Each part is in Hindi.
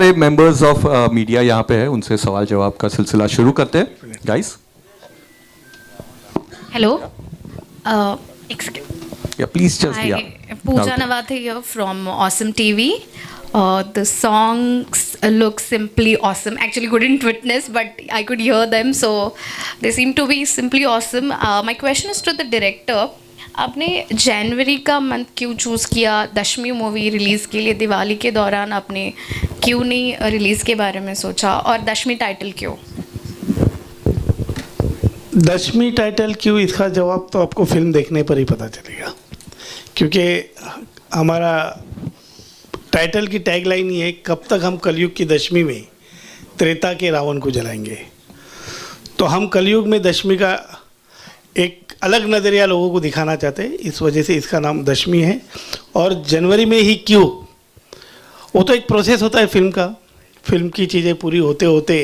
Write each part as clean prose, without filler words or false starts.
सारे मेंबर्स ऑफ मीडिया यहाँ पे है, उनसे सवाल जवाब का सिलसिला शुरू करते हैं guys. Hello. Yeah, please just Hi, yeah. Pooja Nawathe here from Awesome TV. The songs look simply awesome. Actually, couldn't witness, but I could hear them, so they seem to be simply awesome. My question is to the director. आपने जनवरी का मंथ क्यों चूज़ किया दशमी मूवी रिलीज़ के लिए? दिवाली के दौरान आपने क्यों नहीं रिलीज़ के बारे में सोचा, और दशमी टाइटल क्यों? दशमी टाइटल क्यों, इसका जवाब तो आपको फिल्म देखने पर ही पता चलेगा, क्योंकि हमारा टाइटल की टैगलाइन ये है, कब तक हम कलयुग की दशमी में त्रेता के रावण को जलाएंगे. तो हम कलयुग में दशमी का एक अलग नज़रिया लोगों को दिखाना चाहते हैं, इस वजह से इसका नाम दशमी है. और जनवरी में ही क्यों, वो तो एक प्रोसेस होता है फिल्म का. फिल्म की चीज़ें पूरी होते होते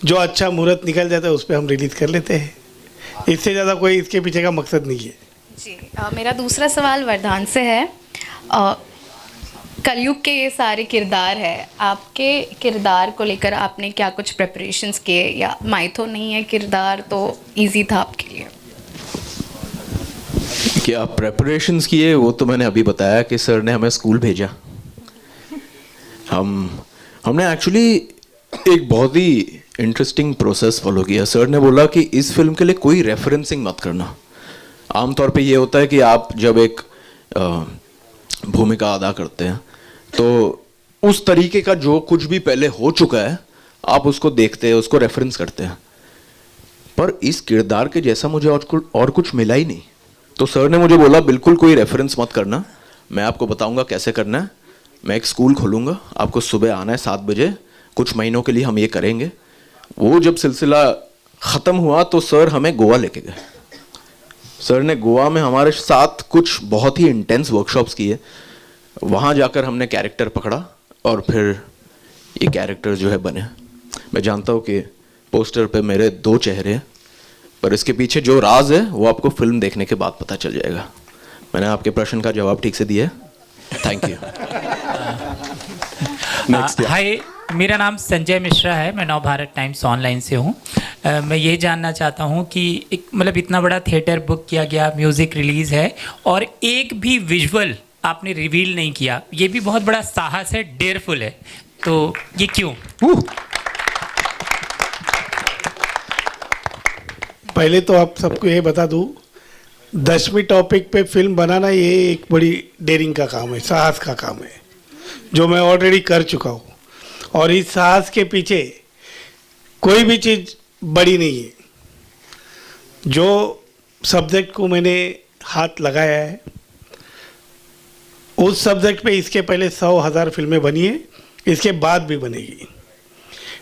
जो अच्छा मुहूर्त निकल जाता है उस पर हम रिलीज़ कर लेते हैं. इससे ज़्यादा कोई इसके पीछे का मकसद नहीं है. जी, मेरा दूसरा सवाल वरदान से है. कलयुग के ये सारे किरदार है, आपके किरदार को लेकर आपने क्या कुछ प्रिपरेशंस किए, या माइथो नहीं है किरदार तो इजी था आपके लिए? क्या प्रेपरेशंस किए, वो तो मैंने अभी बताया कि सर ने हमें स्कूल भेजा. हमने एक्चुअली एक बहुत ही इंटरेस्टिंग प्रोसेस फॉलो किया. सर ने बोला कि इस फिल्म के लिए कोई रेफरेंसिंग मत करना. आमतौर पे ये होता है कि आप जब एक भूमिका अदा करते हैं तो उस तरीके का जो कुछ भी पहले हो चुका है आप उसको देखते हैं, उसको रेफरेंस करते हैं. पर इस किरदार के जैसा मुझे और कुछ मिला ही नहीं. तो सर ने मुझे बोला बिल्कुल कोई रेफरेंस मत करना, मैं आपको बताऊंगा कैसे करना है. मैं एक स्कूल खोलूँगा, आपको सुबह आना है 7 बजे, कुछ महीनों के लिए हम ये करेंगे. वो जब सिलसिला ख़त्म हुआ तो सर हमें गोवा लेके गए. सर ने गोवा में हमारे साथ कुछ बहुत ही इंटेंस वर्कशॉप्स किए. वहाँ जाकर हमने कैरेक्टर पकड़ा और फिर ये कैरेक्टर जो है बने. मैं जानता हूँ कि पोस्टर पे मेरे 2 चेहरे हैं, पर इसके पीछे जो राज है वो आपको फिल्म देखने के बाद पता चल जाएगा. मैंने आपके प्रश्न का जवाब ठीक से दिया है. Thank you. हाय, मेरा नाम संजय मिश्रा है, मैं नवभारत टाइम्स ऑनलाइन से हूँ. मैं ये जानना चाहता हूँ कि एक मतलब इतना बड़ा थिएटर बुक किया गया, म्यूज़िक रिलीज़ है और एक भी विजुअल आपने रिवील नहीं किया, ये भी बहुत बड़ा साहस है, डेयरफुल है, तो ये क्यों? पहले तो आप सबको ये बता दूँ, दशमी टॉपिक पे फिल्म बनाना ये एक बड़ी डेयरिंग का काम है, साहस का काम है, जो मैं ऑलरेडी कर चुका हूँ. और इस साहस के पीछे कोई भी चीज़ बड़ी नहीं है. जो सब्जेक्ट को मैंने हाथ लगाया है उस सब्जेक्ट पे इसके पहले 100,000 फिल्में बनी है, इसके बाद भी बनेगी,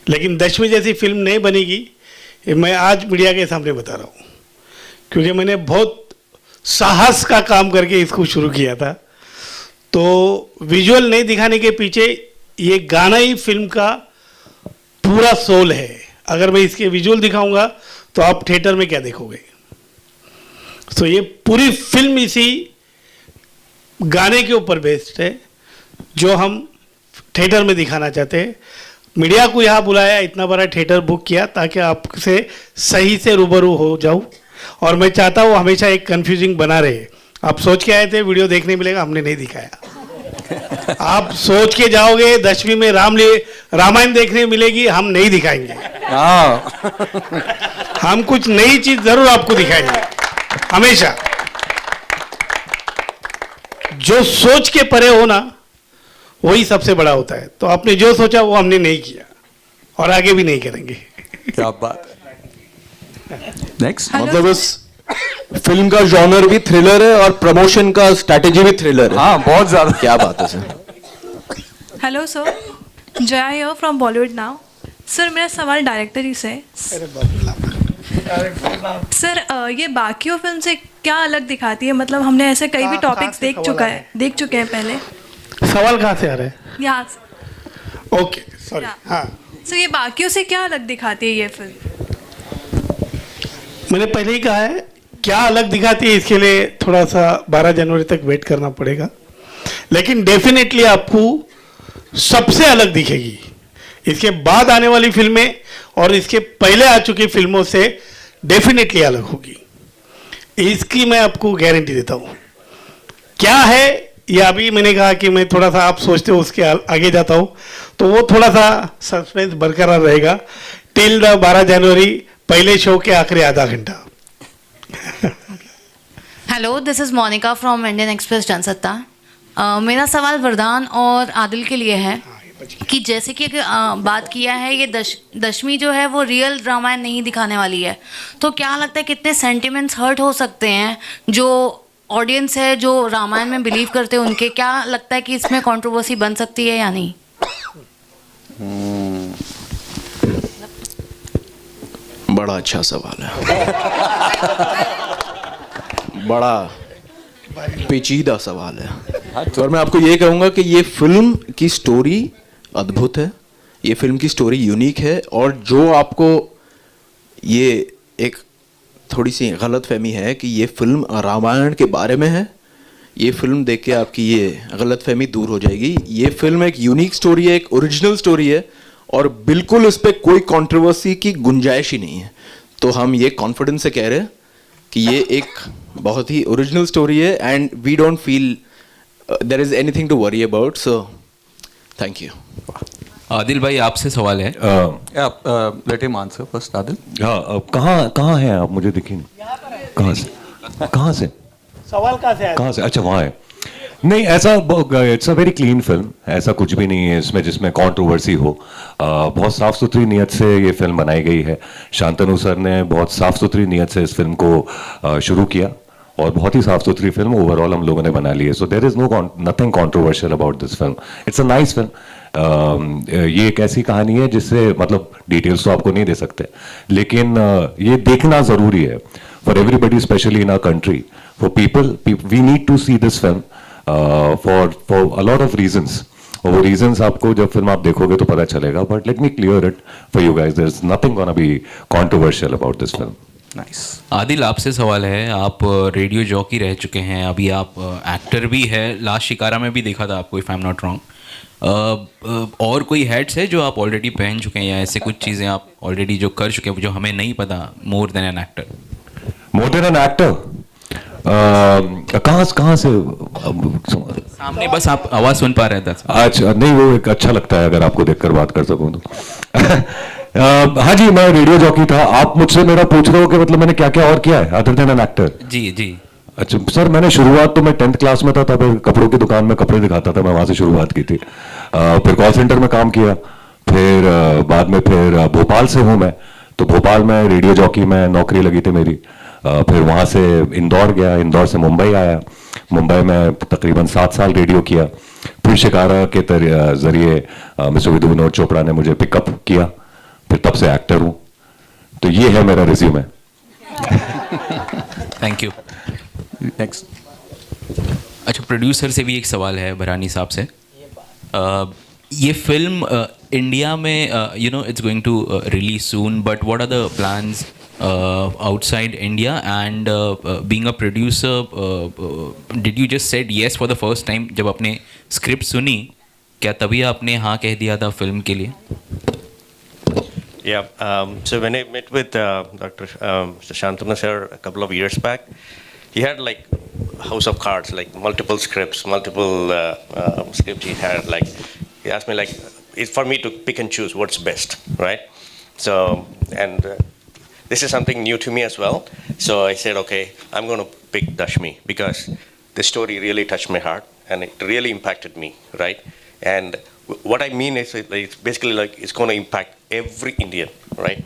लेकिन दशमी जैसी फिल्म नहीं बनेगी. मैं आज मीडिया के सामने बता रहा हूँ, क्योंकि मैंने बहुत साहस का काम करके इसको शुरू किया था. तो विजुअल नहीं दिखाने के पीछे ये गाना ही फिल्म का पूरा सोल है. अगर मैं इसके विजुअल दिखाऊंगा तो आप थिएटर में क्या देखोगे. तो ये पूरी फिल्म इसी गाने के ऊपर बेस्ड है जो हम थिएटर में दिखाना चाहते हैं. मीडिया को यहाँ बुलाया, इतना बड़ा थिएटर बुक किया ताकि आपसे सही से रूबरू हो जाऊँ. और मैं चाहता हूँ हमेशा एक कन्फ्यूजिंग बना रहे. आप सोच के आए थे वीडियो देखने मिलेगा, हमने नहीं दिखाया. आप सोच के जाओगे दशमी में रामायण देखने मिलेगी, हम नहीं दिखाएंगे. हम कुछ नई चीज जरूर आपको दिखाएंगे. हमेशा जो सोच के परे हो ना वही सबसे बड़ा होता है. तो आपने जो सोचा वो हमने नहीं किया और आगे भी नहीं करेंगे. क्या बात. नेक्स्ट. मतलब इस फिल्म का जॉनर भी थ्रिलर है और प्रमोशन का स्ट्रैटेजी भी थ्रिलर है. हाँ, बहुत ज्यादा. क्या बात है sir. Hello sir, Jaya here from Bollywood now. Sir मेरा सवाल डायरेक्टर ही से. सर ये बाकियों फिल्म से क्या अलग दिखाती है? मतलब हमने ऐसे कई भी टॉपिक्स देख चुके हैं पहले. सवाल कहाँ से आ रहा है? यहाँ से. Okay, sorry. हाँ सर, ये बाकियों से क्या अलग दिखाती है ये फिल्म? मैंने पहले ही कहा है, क्या अलग दिखाती है इसके लिए थोड़ा सा 12 जनवरी तक वेट करना पड़ेगा. लेकिन डेफिनेटली आपको सबसे अलग दिखेगी। इसके बाद आने वाली फिल्में और इसके पहले आ चुकी फिल्मों से डेफिनेटली अलग होगी, इसकी मैं आपको गारंटी देता हूँ। क्या है ये अभी मैंने कहा कि मैं थोड़ा सा आप सोचते हो उसके आगे जाता हूँ, तो वो थोड़ा सा सस्पेंस बरकरार रहेगा टिल द 12 जनवरी, पहले शो के आखिरी आधा घंटा। Hello, this is Monika from Indian Express Jansatta. मेरा सवाल वरदान और आदिल के लिए है कि जैसे कि बात किया है ये दशमी जो है वो रियल रामायण नहीं दिखाने वाली है, तो क्या लगता है कितने सेंटिमेंट्स हर्ट हो सकते हैं जो ऑडियंस है जो रामायण में बिलीव करते हैं उनके, क्या लगता है कि इसमें कंट्रोवर्सी बन सकती है या नहीं? बड़ा अच्छा सवाल है। बड़ा पेचीदा सवाल है। और मैं आपको ये कहूँगा कि ये फिल्म की स्टोरी अद्भुत है, ये फिल्म की स्टोरी यूनिक है, और जो आपको ये एक थोड़ी सी गलतफहमी है कि ये फिल्म रामायण के बारे में है, ये फिल्म देख के आपकी ये गलतफहमी दूर हो जाएगी। ये फिल्म एक यूनिक स्टोरी है, एक ओरिजिनल स्टोरी है, और बिल्कुल इस पर कोई कंट्रोवर्सी की गुंजाइश ही नहीं है। तो हम ये कॉन्फिडेंस से कह रहे हैं कि ये एक बहुत ही ओरिजिनल स्टोरी है, and we don't feel there is anything to worry about. So thank you. Adil भाई आपसे सवाल है। Let him answer first. Adil, हाँ, कहाँ हैं आप? मुझे दिखी नहीं। कहाँ से सवाल कहाँ से? अच्छा, वहाँ है। नहीं, ऐसा it's a very clean film, ऐसा कुछ भी नहीं है इसमें जिसमें कंट्रोवर्सी हो। बहुत साफ सुथरी नीयत से ये फिल्म बनाई गई है। शांतनु सर ने बहुत साफ सुथरी नीयत से इस फिल्म को शुरू किया, और बहुत ही साफ सुथरी फिल्म ओवरऑल हम लोगों ने बना ली है। So there is nothing controversial about this film. It's a nice film. ये एक ऐसी कहानी है जिससे मतलब डिटेल्स तो आपको नहीं दे सकते, लेकिन ये देखना जरूरी है for everybody, especially in our country, for people. We need to see this film for a lot of reasons, और वो रीजंस आपको जब फिल्म आप देखोगे तो पता चलेगा। But let me clear it for you guys, there is nothing gonna be controversial about this film. Nice. Adil आपसे सवाल है, आप रेडियो जॉकी रह चुके हैं, अभी आप एक्टर भी है, लास्ट शिकारा में भी देखा था आपको, if I am not wrong. और कोई हेड्स है जो आप ऑलरेडी पहन चुके हैं, या ऐसे कुछ चीज़ें आप ऑलरेडी जो कर चुके हैं जो हमें नहीं पता, more than an actor? More than an actor? कहाँ से? सामने बस आप आवाज़ सुन पा रहे थे। अच्छा, नहीं, वो एक अच्छा लगता है अगर आपको देखकर बात कर सकूं तो। हाँ जी, मैं रेडियो जॉकी था। आप मुझसे मेरा पूछ रहे हो कि मतलब मैंने क्या क्या और किया है अदर देन एन एक्टर? जी जी। अच्छा सर, मैंने शुरुआत तो मैं 10th क्लास में था, तब कपड़ों की दुकान में कपड़े दिखाता था, मैं वहाँ से शुरुआत की थी। फिर कॉल सेंटर में काम किया, फिर बाद में फिर भोपाल से हूँ मैं, तो भोपाल में रेडियो जॉकी में नौकरी लगी थी मेरी। फिर वहाँ से इंदौर गया, इंदौर से मुंबई आया, मुंबई में तकरीबन 7 साल रेडियो किया। फिर शिकारा के जरिए मिस्टर विधु विनोद चोपड़ा ने मुझे पिकअप किया, फिर तब से एक्टर हूँ। तो ये है मेरा रिज्यूमे। Thank you. नेक्स्ट। अच्छा, प्रोड्यूसर से भी एक सवाल है भरानी साहब से। ये फिल्म इंडिया में you know it's going to release soon, but what are the plans outside India, and being a producer, did you just said yes for the first time जब आपने स्क्रिप्ट सुनी, क्या तभी आपने हाँ कह दिया था फिल्म के लिए? Yeah, so when I met with Dr. Shantanu sir a couple of years back, he had like house of cards, like multiple scripts, multiple scripts he had. Like he asked me like, it's for me to pick and choose what's best, right? So and this is something new to me as well. So I said, okay, I'm going to pick Dashmi because the story really touched my heart and it really impacted me, right? And what I mean is it's basically like it's going to impact every Indian, right?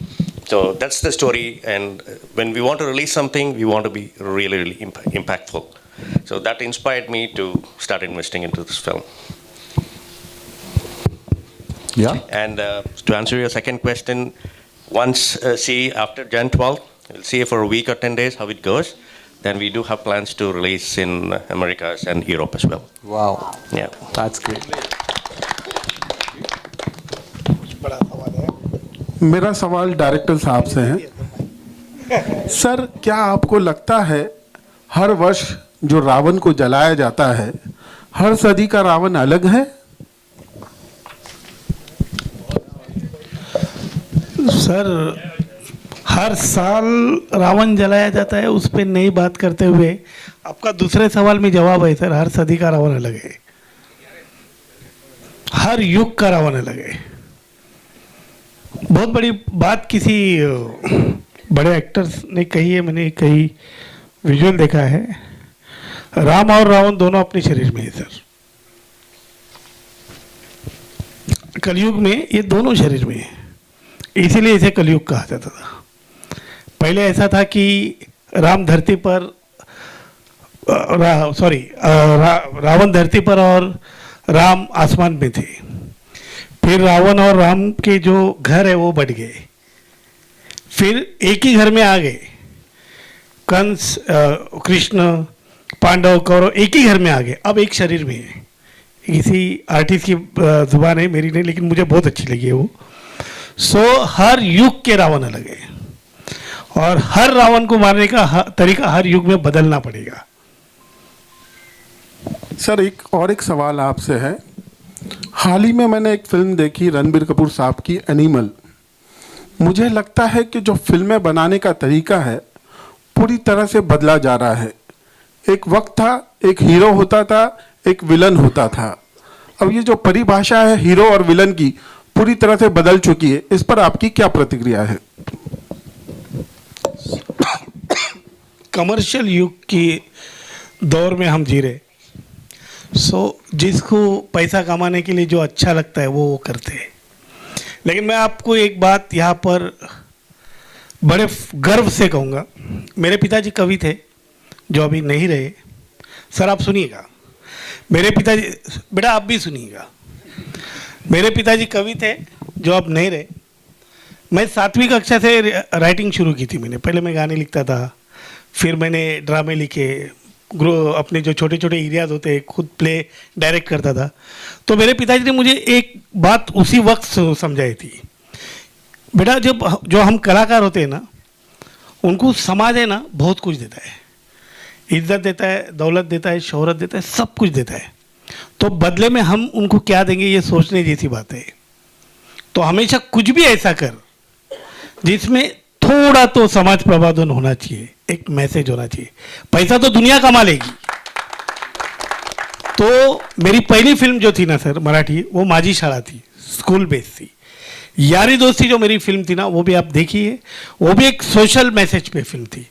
So that's the story, and when we want to release something, we want to be really, really impactful. So that inspired me to start investing into this film. Yeah. And to answer your second question, once see after Jan 12th, we'll see for a week or 10 days how it goes. Then we do have plans to release in Americas and Europe as well. Wow. Yeah. That's great. मेरा सवाल डायरेक्टर साहब से है। सर, क्या आपको लगता है हर वर्ष जो रावण को जलाया जाता है, हर सदी का रावण अलग है? सर हर साल रावण जलाया जाता है, उस पर नई बात करते हुए आपका दूसरे सवाल में जवाब है सर, हर सदी का रावण अलग है, हर युग का रावण अलग है। बहुत बड़ी बात किसी बड़े एक्टर्स ने कही है, मैंने कई विजुअल देखा है, राम और रावण दोनों अपने शरीर में है सर। कलयुग में ये दोनों शरीर में है, इसीलिए इसे कलयुग कहा जाता था। पहले ऐसा था कि राम धरती पर रावण धरती पर और राम आसमान में थे। फिर रावण और राम के जो घर है वो बढ़ गए, फिर एक ही घर में आ गए। कंस, कृष्ण, पांडव, कौरव एक ही घर में आ गए, अब एक शरीर में है। किसी आर्टिस्ट की जुबान है, मेरी नहीं, लेकिन मुझे बहुत अच्छी लगी है वो। हर युग के रावण अलग है और हर रावण को मारने का तरीका हर युग में बदलना पड़ेगा। सर एक सवाल आपसे है। हाल ही में मैंने एक फिल्म देखी रणबीर कपूर साहब की, एनिमल। मुझे लगता है कि जो फिल्में बनाने का तरीका है पूरी तरह से बदला जा रहा है। एक वक्त था, एक हीरो होता था, एक विलन होता था। अब ये जो परिभाषा है हीरो और विलन की पूरी तरह से बदल चुकी है, इस पर आपकी क्या प्रतिक्रिया है? कमर्शियल युग की दौर में हम जी रहे। जिसको पैसा कमाने के लिए जो अच्छा लगता है वो करते हैं। लेकिन मैं आपको एक बात यहाँ पर बड़े गर्व से कहूँगा, मेरे पिताजी कवि थे जो अभी नहीं रहे। सर आप सुनिएगा, मेरे पिताजी, बेटा आप भी सुनिएगा, मेरे पिताजी कवि थे जो अब नहीं रहे। मैं 7वीं कक्षा से राइटिंग शुरू की थी मैंने। पहले मैं गाने लिखता था, फिर मैंने ड्रामे लिखे, अपने जो छोटे छोटे एरियाज होते हैं खुद प्ले डायरेक्ट करता था। तो मेरे पिताजी ने मुझे एक बात उसी वक्त समझाई थी, बेटा जो हम कलाकार होते हैं ना, उनको समाज है ना बहुत कुछ देता है, इज्जत देता है, दौलत देता है, शोहरत देता है, सब कुछ देता है। तो बदले में हम उनको क्या देंगे, ये सोचने जैसी बात है। तो हमेशा कुछ भी ऐसा कर जिसमें थोड़ा तो समाज प्रबोधन होना चाहिए, एक मैसेज होना चाहिए। पैसा तो दुनिया कमा लेगी। तो मेरी पहली फिल्म जो थी ना सर मराठी, वो माझी शाळा थी, स्कूल बेस्ड थी। यारी दोस्ती जो मेरी फिल्म थी ना, वो भी आप देखिए, वो भी एक सोशल मैसेज पे फिल्म थी।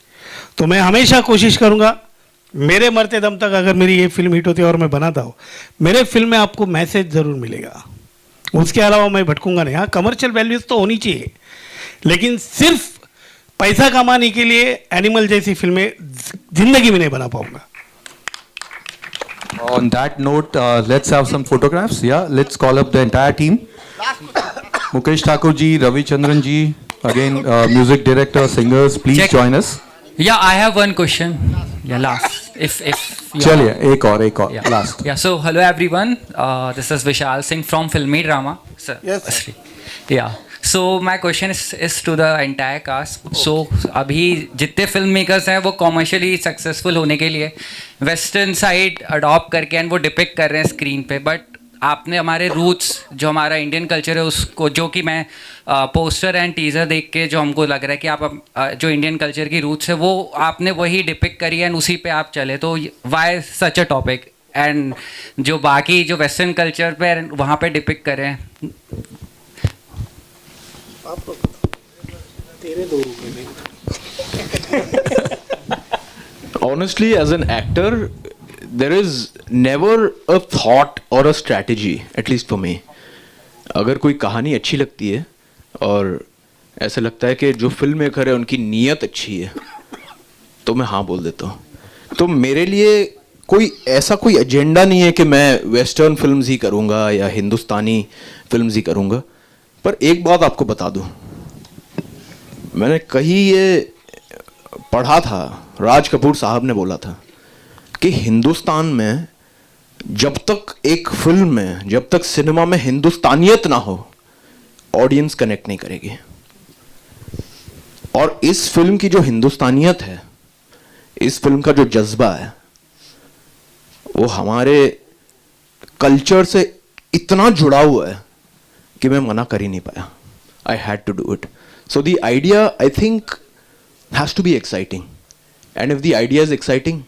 तो मैं हमेशा कोशिश करूंगा, मेरे मरते दम तक अगर मेरी ये फिल्म हिट होती है और मैं बनाता हूँ, मेरे फिल्म में आपको मैसेज ज़रूर मिलेगा। उसके अलावा मैं भटकूंगा नहीं। हाँ, कमर्शियल वैल्यूज़ तो होनी चाहिए, लेकिन सिर्फ पैसा कमाने के लिए एनिमल जैसी फिल्में जिंदगी में नहीं बना पाऊंगा। On that note, let's have some photographs. Yeah, let's call up the entire team. Mukesh Thakur ji, Ravi Chandran ji, again music director, singers, please Check. join us. Yeah, I have one question. Yeah, last. If चलिए एक और yeah. last. Yeah. So hello everyone. This is Vishal Singh from Filmy Drama. Sir. Yes. Yeah. So my question is to the entire cast. So अभी जितने फिल्म मेकर्स हैं वो कॉमर्शियली सक्सेसफुल होने के लिए वेस्टर्न साइड अडॉप्ट करके एंड वो डिपिक्ट कर रहे हैं स्क्रीन पे, बट आपने हमारे रूट्स जो हमारा इंडियन कल्चर है उसको, जो कि मैं पोस्टर एंड टीज़र देख के जो हमको लग रहा है कि आप जो इंडियन कल्चर की रूट्स है वो आपने वही डिपिक्ट करी एंड उसी पे आप चले, तो why such a topic, and जो बाकी जो वेस्टर्न कल्चर पे वहाँ पे डिपिक्ट करें। Honestly, as an actor, there is never a thought or a strategy, at least for me. अगर कोई कहानी अच्छी लगती है और ऐसा लगता है कि जो फिल्म मेकर है उनकी नीयत अच्छी है, तो मैं हाँ बोल देता हूँ। तो मेरे लिए कोई एजेंडा नहीं है कि मैं वेस्टर्न फिल्म्स ही करूँगा या हिंदुस्तानी फिल्म्स ही करूँगा। पर एक बात आपको बता दूँ, मैंने कहीं ये पढ़ा था, राज कपूर साहब ने बोला था कि हिंदुस्तान में जब तक एक फिल्म में, जब तक सिनेमा में हिंदुस्तानियत ना हो, ऑडियंस कनेक्ट नहीं करेगी। और इस फिल्म की जो हिंदुस्तानियत है, इस फिल्म का जो जज्बा है, वो हमारे कल्चर से इतना जुड़ा हुआ है कि मैं मना कर ही नहीं पाया। I had to do it. So the idea, I think, has to be exciting. And if the idea is exciting,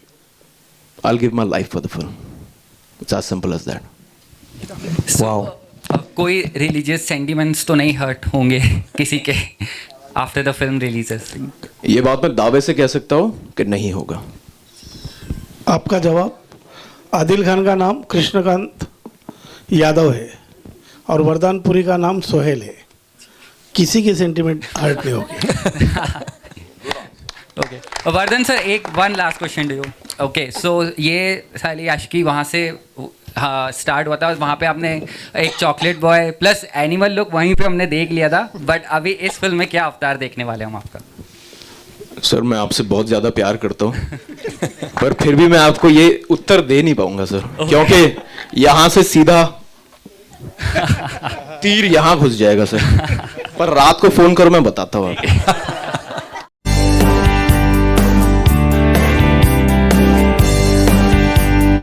I'll give my life for the film. It's as simple as that. Wow. कोई रिलीजियस सेंटिमेंट्स तो नहीं हर्ट होंगे किसी के आफ्टर द फिल्म रिलीजेस? ये बात मैं दावे से कह सकता हूँ कि नहीं होगा. आपका जवाब? आदिल खान का नाम कृष्णकांत यादव है और वरदानपुरी का नाम सोहेल है. किसी की सेंटिमेंट हर्ट नहीं होगी. ओके वर्धन सर, एक one last question to you. Okay so ये साली आशिकी वहाँ से स्टार्ट हुआ था, वहाँ पे आपने एक chocolate boy plus animal look वहीं पे हमने देख लिया था, बट अभी इस फिल्म में क्या अवतार देखने वाले हम आपका? सर मैं आपसे बहुत ज़्यादा प्यार करता हूँ पर फिर भी मैं आपको ये उत्तर दे नहीं पाऊंगा सर, क्योंकि यहाँ से सीधा तीर यहाँ घुस जाएगा सर. पर रात को फोन करो, मैं बताता हूँ आपको.